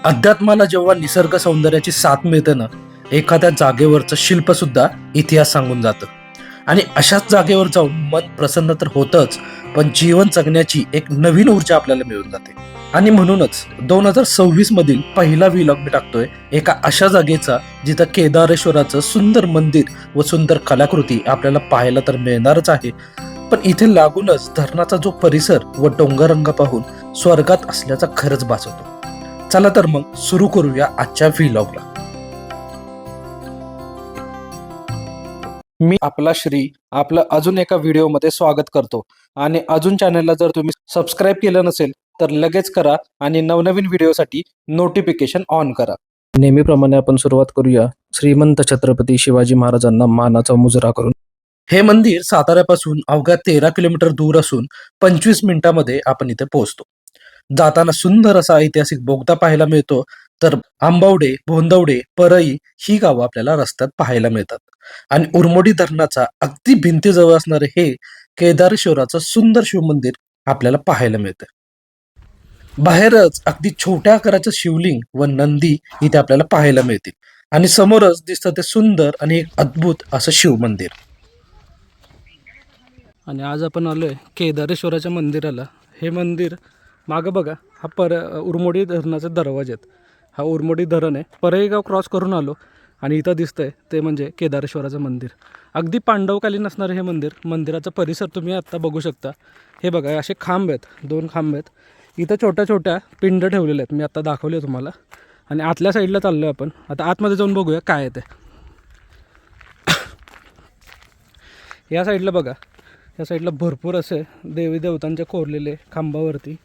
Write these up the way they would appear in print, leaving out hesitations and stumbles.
अध्यात्माला जेव्हा निसर्ग सौंदर्याची साथ मिळते ना, एखाद्या जागेवरचं शिल्प सुद्धा इतिहास सांगून जातं. आणि अशाच जागेवर जाऊन मन प्रसन्न तर होतच, पण जीवन जगण्याची एक नवीन ऊर्जा आपल्याला मिळून जाते. आणि म्हणूनच 2026 मधील पहिला व्लॉग मी टाकतोय एका अशा जागेचा, जिथं केदारेश्वराचं सुंदर मंदिर व सुंदर कलाकृती आपल्याला पाहायला तर मिळणारच आहे, पण इथे लागूनच धरणाचा जो परिसर व डोंगररंग पाहून स्वर्गात असल्याचा खरंच भास होतो. चला तर मग सुरू करूया आजच्या व्लॉगला. मी आपला श्री आपलं अजून एका व्हिडिओमध्ये स्वागत करतो. आणि अजून चॅनलला जर तुम्ही सबस्क्राईब केलं नसेल तर लगेच करा आणि नवनवीन व्हिडिओसाठी नोटिफिकेशन ऑन करा. नेहमीप्रमाणे आपण सुरुवात करूया श्रीमंत छत्रपती शिवाजी महाराजांना मानाचा मुजरा करून. हे मंदिर साताऱ्यापासून अवघ्या 13 किलोमीटर दूर असून 25 मिनिटांमध्ये आपण इथे पोहोचतो. जाताना सुंदर असा ऐतिहासिक बोगदा पाहायला मिळतो, तर आंबवडे, भोंदवडे, परई ही गावं आपल्याला रस्त्यात पाहायला मिळतात. आणि उरमोडी धरणाचा अगदी भिंतीजवळ असणारे हे केदारेश्वराचं सुंदर शिवमंदिर आपल्याला पाहायला मिळतं. बाहेरच अगदी छोट्या आकाराचं शिवलिंग व नंदी इथे आपल्याला पाहायला मिळतील. आणि समोरच दिसतं ते सुंदर आणि एक अद्भुत असं शिवमंदिर. आणि आज आपण आलोय केदारेश्वराच्या मंदिराला. हे मंदिर मागं बघा, हा उरमोडी धरणाचे दरवाजे आहेत. हा उरमोडी धरण आहे. परईगाव क्रॉस करून आलो आणि इथं दिसतंय ते म्हणजे केदारेश्वराचं मंदिर. अगदी पांडवकालीन असणारं हे मंदिर. मंदिराचा परिसर तुम्ही आत्ता बघू शकता. हे बघा, असे खांब आहेत, 2 खांब आहेत. इथं छोट्या छोट्या पिंड ठेवलेल्या आहेत, मी आता दाखवले तुम्हाला. आणि आतल्या साईडला चाललो आहे आपण. आता आतमध्ये जाऊन बघूया काय आहे ते. या साईडला बघा, या साईडला भरपूर असे देवी देवतांचे कोरलेले खांबावरती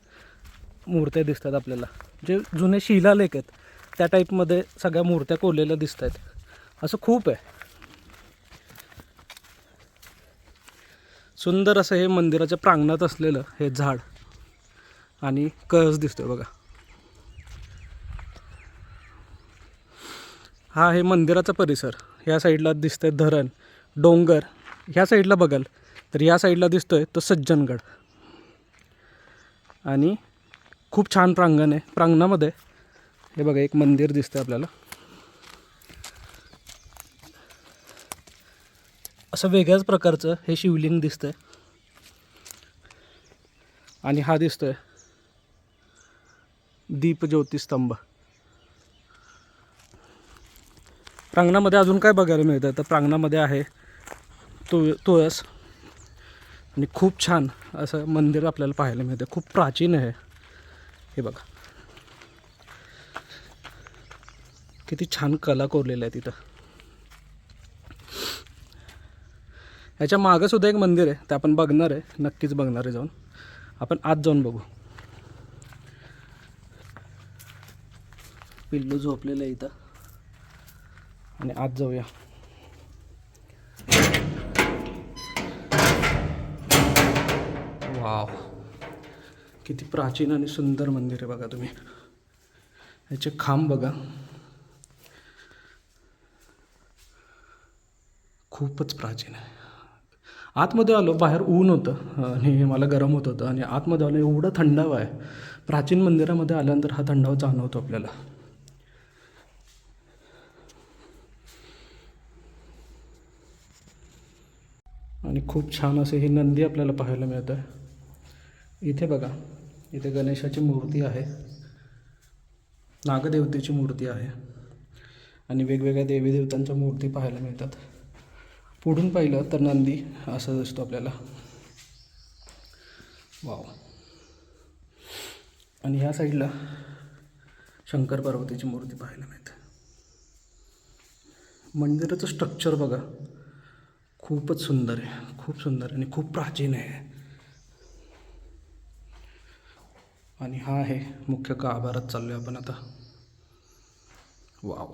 मूर्त्या दिसतात आपल्याला. जे जुने शिलालेख आहेत त्या टाईपमध्ये सगळ्या मूर्त्या कोरलेल्या दिसत आहेत. असं खूप आहे. सुंदर असं हे मंदिराच्या प्रांगणात असलेलं हे झाड आणि कळस दिसतोय बघा. हा आहे मंदिराचा परिसर. ह्या साईडला दिसतंय धरण, डोंगर. ह्या साईडला बघाल तर या साईडला दिसतोय तो सज्जनगड. आणि खूप छान प्रांगण आहे. प्रांगणामध्ये हे बघा एक मंदिर दिसतंय आपल्याला. असं वेगळ्याच प्रकारचं हे शिवलिंग दिसतंय. आणि हा दिसतोय दीपज्योतिस्तंभ. प्रांगणामध्ये अजून काय बघायला मिळतं तर प्रांगणामध्ये आहे तुळस. आणि खूप छान असं मंदिर आपल्याला पाहायला मिळतं. खूप प्राचीन आहे हे बघा. किती छान कला कोरलेल्या आहे तिथं. ह्याच्या मागं सुद्धा एक मंदिर आहे, ते आपण बघणार आहे, नक्कीच बघणार आहे जाऊन. आपण आत जाऊन बघू. पिल्लू झोपलेलं आहे इथं आणि आत जाऊया. वाव, किती प्राचीन आणि सुंदर मंदिर आहे बघा तुम्ही. ह्याचे खांब बघा, खूपच प्राचीन आहे. आतमध्ये आलो, बाहेर ऊन होतं आणि मला गरम होत होतं. आणि आतमध्ये आलो, एवढं थंडावा आहे. प्राचीन मंदिरामध्ये आल्यानंतर हा थंडावा जाणवतो आपल्याला. आणि खूप छान असे हे नंदी आपल्याला पाहायला मिळतं आहे. इथे बघा, इथे गणेशाची मूर्ती आहे, नागदेवतेची मूर्ती आहे आणि वेगवेगळ्या देवी देवतांच्या मूर्ती पाहायला मिळतात. पुढून पाहिलं तर नंदी असं दिसतो आपल्याला. वाव. आणि ह्या साईडला शंकर पार्वतीची मूर्ती पाहायला मिळते. मंदिराचं स्ट्रक्चर बघा, खूपच सुंदर आहे, खूप सुंदर आणि खूप प्राचीन आहे. आणि हा आहे मुख्य गाभाऱ्यात चाललो आहे आपण आता. वाव.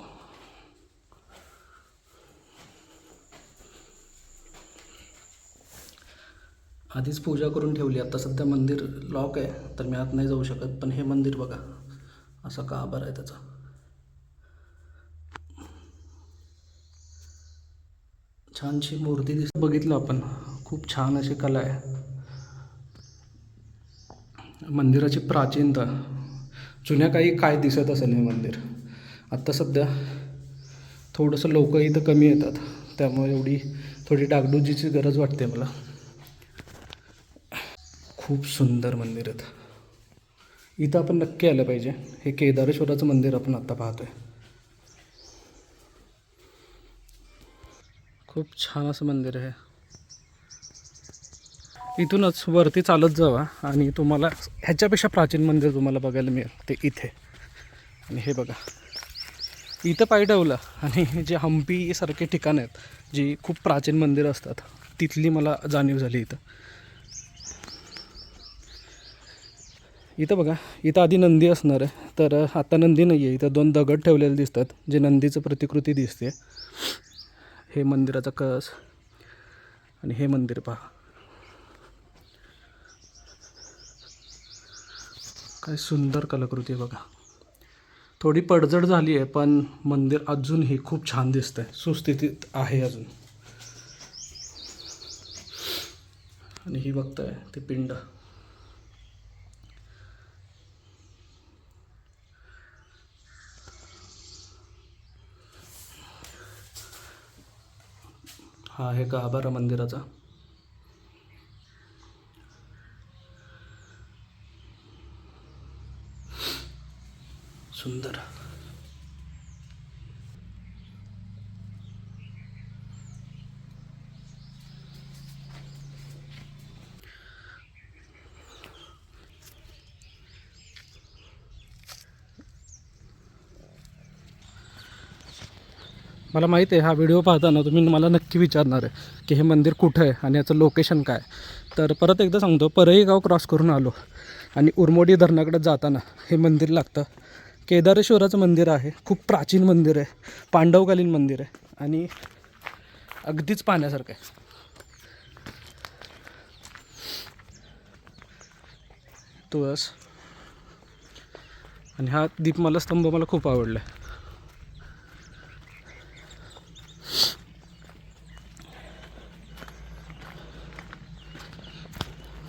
आधीच पूजा करून ठेवली. आता सध्या मंदिर लॉक आहे तर मी आत नाही जाऊ शकत. पण हे मंदिर बघा, असा गाभारा आहे त्याचा. छानशी मूर्ती बघितलं आपण. खूप छान अशी कला आहे. मंदिराची प्राचीनता, जुन्या काही काय दिसत असेल हे मंदिर. आत्ता सध्या थोडंसं लोक इथं कमी येतात, त्यामुळे एवढी थोडी डागडुजीची गरज वाटते मला. खूप सुंदर मंदिर आहेत. इथं आपण नक्की आलं पाहिजे. हे केदारेश्वराचं मंदिर आपण आत्ता पाहतोय. खूप छान असं मंदिर आहे. इथूनच वरती चालत जावा आणि तुम्हाला ह्याच्यापेक्षा प्राचीन मंदिर तुम्हाला बघायला मिळेल, ते इथे. आणि हे बघा, इथं पाय ठेवलं आणि जे हम्पी सारखे ठिकाण आहेत, जी खूप प्राचीन मंदिरं असतात, तिथली मला जाणीव झाली इथं. इथं बघा, इथं आधी नंदी असणार आहे, तर आता नंदी नाही आहे. इथं 2 दगड ठेवलेले दिसतात, जे नंदीचं प्रतिकृती दिसते. हे मंदिराचा कळस आणि हे मंदिर पहा, काय सुंदर कलाकृती आहे बघा. थोडी पडझड झाली आहे, पण मंदिर अजूनही खूप छान दिसतंय, सुस्थितीत आहे अजून. आणि ही बघताय ते पिंड. हा आहे गाभारा मंदिराचा. सुंदर. मला माहीत आहे, हा व्हिडिओ पाहताना तुम्ही मला नक्की विचारणार आहे की हे मंदिर कुठं आहे आणि याचं लोकेशन काय. तर परत एकदा सांगतो, परई गाव क्रॉस करून आलो आणि उरमोडी धरणाकडे जाताना हे मंदिर लागतं. केदारेश्वराचं मंदिर आहे. खूप प्राचीन मंदिर आहे, पांडवकालीन मंदिर आहे आणि अगदीच पाहण्यासारखं आहे. तुळस आणि हा दीपमाला स्तंभ मला खूप आवडला आहे.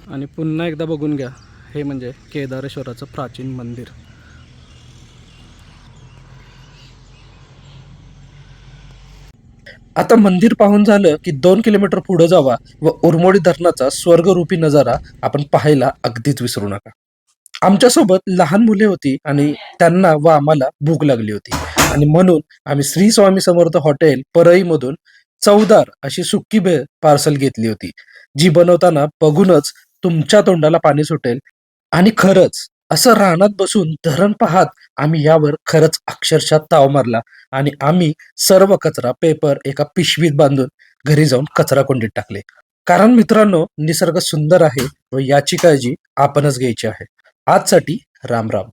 आणि पुन्हा एकदा बघून घ्या, हे म्हणजे केदारेश्वराचं प्राचीन मंदिर. आता मंदिर पाहून झालं की 2 किलोमीटर पुढे जावा व उरमोडी धरणाचा स्वर्गरूपी नजारा आपण पाहायला अगदीच विसरू नका. आमच्यासोबत लहान मुले होती आणि त्यांना व आम्हाला भूक लागली होती आणि म्हणून आम्ही श्री स्वामी समर्थ हॉटेल परळीमधून चवदार अशी सुक्की भेळ पार्सल घेतली होती, जी बनवताना बघूनच तुमच्या तोंडाला पाणी सुटेल. आणि खरंच असं रानात बसून धरण पाहत आम्ही यावर खरंच अक्षरशः ताव मारला आणि आम्ही सर्व कचरा पेपर एका पिशवीत बांधून घरी जाऊन कचरा कोंडीत टाकले. कारण मित्रांनो, निसर्ग सुंदर आहे व याची काळजी आपणच घ्यायची आहे. आजसाठी राम राम.